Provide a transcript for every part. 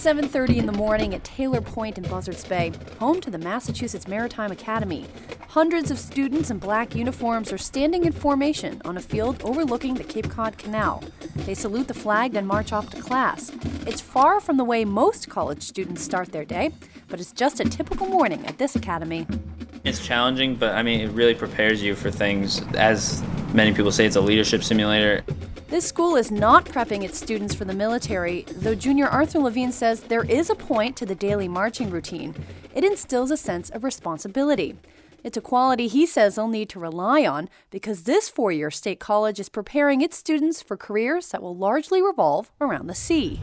7:30 in the morning at Taylor Point in Buzzards Bay, home to the Massachusetts Maritime Academy. Hundreds of students in black uniforms are standing in formation on a field overlooking the Cape Cod Canal. They salute the flag, then march off to class. It's far from the way most college students start their day, but it's just a typical morning at this academy. It's challenging, but it really prepares you for things. As many people say, it's a leadership simulator. This school is not prepping its students for the military, though Junior Arthur Levine says there is a point to the daily marching routine. It instills a sense of responsibility. It's a quality he says they'll need to rely on because this four-year state college is preparing its students for careers that will largely revolve around the sea.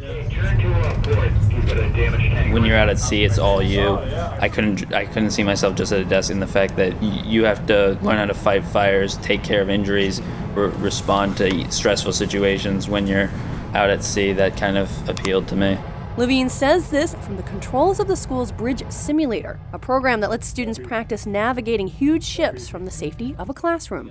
When you're out at sea, it's all you. I couldn't see myself just at a desk, in the fact that you have to learn how to fight fires, take care of injuries, respond to stressful situations when you're out at sea. That kind of appealed to me. Levine says this from the controls of the school's Bridge Simulator, a program that lets students practice navigating huge ships from the safety of a classroom.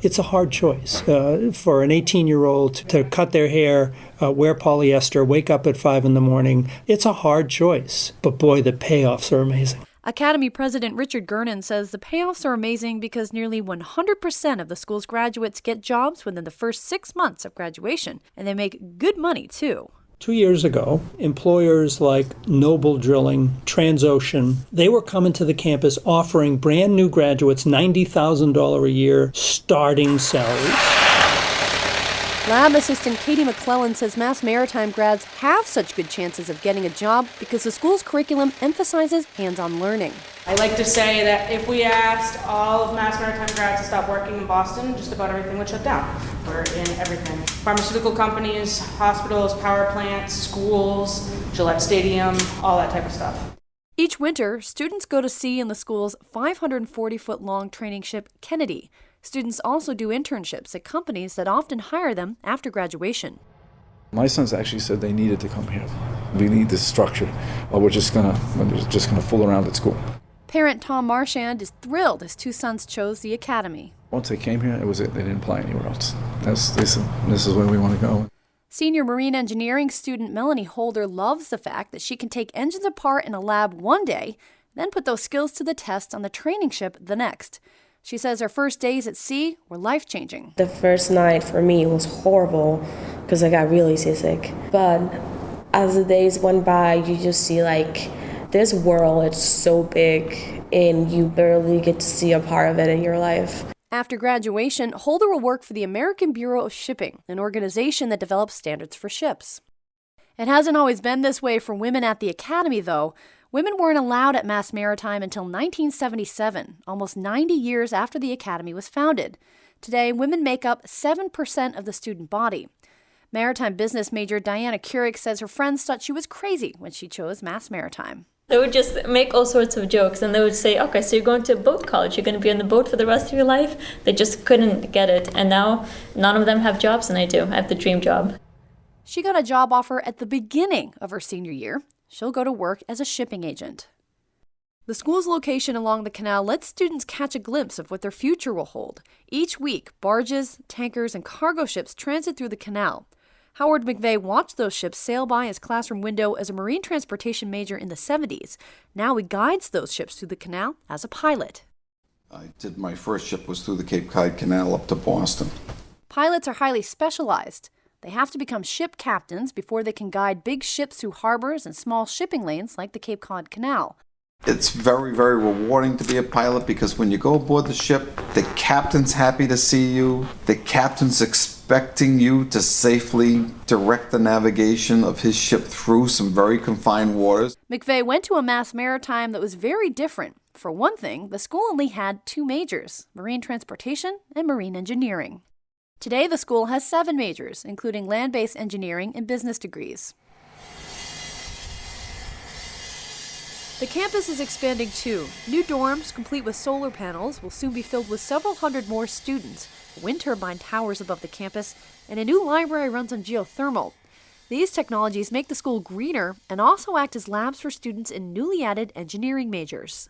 It's a hard choice for an 18-year-old to cut their hair, wear polyester, wake up at 5 in the morning. It's a hard choice, but boy, the payoffs are amazing. Academy President Richard Gernon says the payoffs are amazing because nearly 100% of the school's graduates get jobs within the first 6 months of graduation, and they make good money, too. 2 years ago, employers like Noble Drilling, Transocean, they were coming to the campus offering brand new graduates $90,000 a year starting salaries. Lab assistant Katie McClellan says Mass Maritime grads have such good chances of getting a job because the school's curriculum emphasizes hands-on learning. I like to say that if we asked all of Mass Maritime grads to stop working in Boston, just about everything would shut down. We're in everything. Pharmaceutical companies, hospitals, power plants, schools, Gillette Stadium, all that type of stuff. Each winter, students go to sea in the school's 540-foot-long training ship, Kennedy. Students also do internships at companies that often hire them after graduation. My sons actually said they needed to come here. We need this structure, or we're just gonna fool around at school. Parent Tom Marchand is thrilled his two sons chose the academy. Once they came here, it was it. They didn't apply anywhere else. They said, this is where we want to go. Senior marine engineering student Melanie Holder loves the fact that she can take engines apart in a lab one day, then put those skills to the test on the training ship the next. She says her first days at sea were life-changing. The first night for me was horrible because I got really seasick. But as the days went by, you just see this world, it's so big and you barely get to see a part of it in your life. After graduation, Holder will work for the American Bureau of Shipping, an organization that develops standards for ships. It hasn't always been this way for women at the academy, though. Women weren't allowed at Mass Maritime until 1977, almost 90 years after the academy was founded. Today, women make up 7% of the student body. Maritime business major Diana Keurig says her friends thought she was crazy when she chose Mass Maritime. They would just make all sorts of jokes, and they would say, okay, so you're going to a boat college, you're going to be on the boat for the rest of your life? They just couldn't get it, and now none of them have jobs, and I do. I have the dream job. She got a job offer at the beginning of her senior year. She'll go to work as a shipping agent. The school's location along the canal lets students catch a glimpse of what their future will hold. Each week, barges, tankers, and cargo ships transit through the canal. Howard McVeigh watched those ships sail by his classroom window as a marine transportation major in the 70s. Now he guides those ships through the canal as a pilot. My first ship was through the Cape Cod Canal up to Boston. Pilots are highly specialized. They have to become ship captains before they can guide big ships through harbors and small shipping lanes like the Cape Cod Canal. It's very, very rewarding to be a pilot because when you go aboard the ship, the captain's happy to see you. The captain's expecting you to safely direct the navigation of his ship through some very confined waters. McVeigh went to a Mass Maritime that was very different. For one thing, the school only had two majors, marine transportation and marine engineering. Today, the school has 7 majors, including land-based engineering and business degrees. The campus is expanding too. New dorms, complete with solar panels, will soon be filled with several hundred more students. Wind turbine towers above the campus, and a new library runs on geothermal. These technologies make the school greener and also act as labs for students in newly added engineering majors.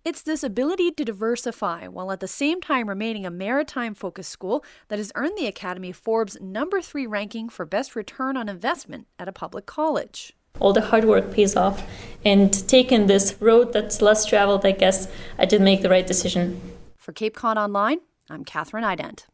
It's this ability to diversify while at the same time remaining a maritime-focused school that has earned the Academy Forbes #3 ranking for best return on investment at a public college. all the hard work pays off. And taking this road that's less traveled, I guess I did make the right decision. For Cape Cod Online, I'm Kathryn Eident.